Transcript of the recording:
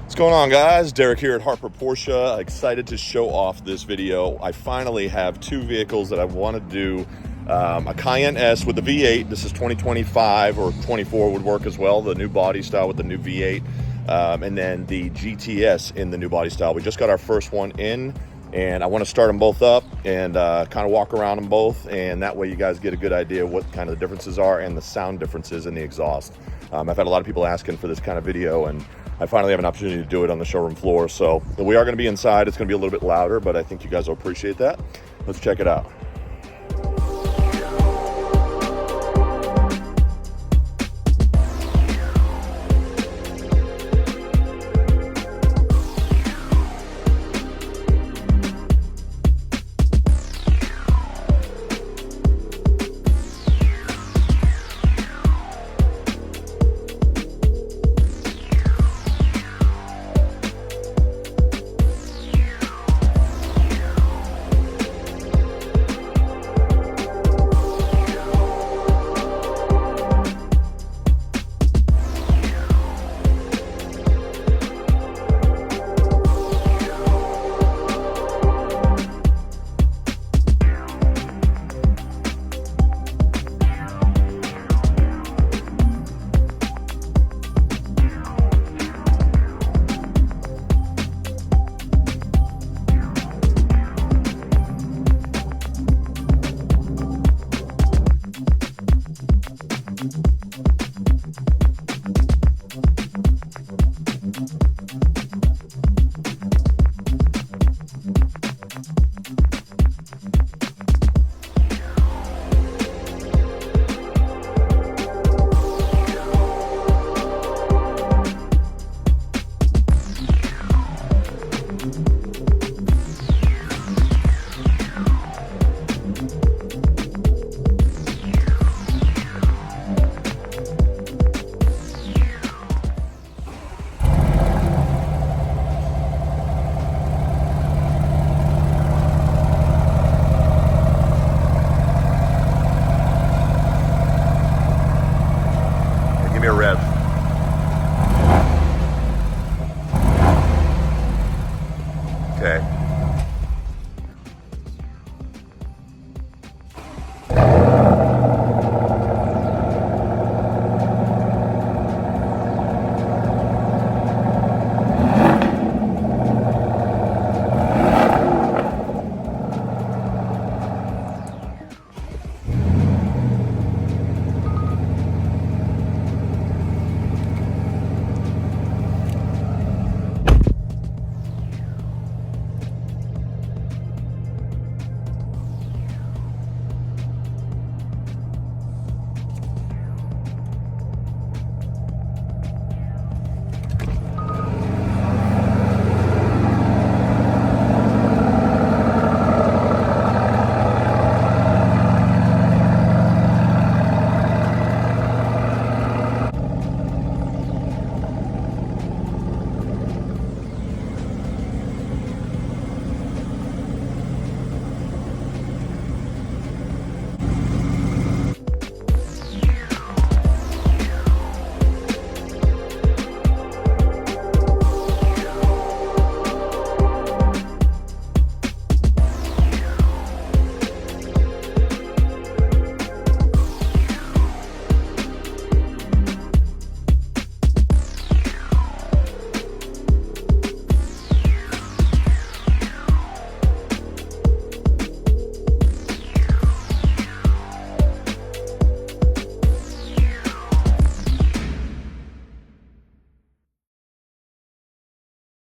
What's going on, guys? Derek here at Harper Porsche. Excited to show off this video. I finally have two vehicles that I want to do. A Cayenne S with the V8. This is 2025 or 24 would work as well. The new body style with the new V8. And then the GTS in the new body style. We just got our first one in, and I want to start them both up and kind of walk around them both. And that way you guys get a good idea what kind of the differences are and the sound differences in the exhaust. I've had a lot of people asking for this kind of video, and I finally have an opportunity to do it on the showroom floor. So we are going to be inside. It's going to be a little bit louder, but I think you guys will appreciate that. Let's check it out.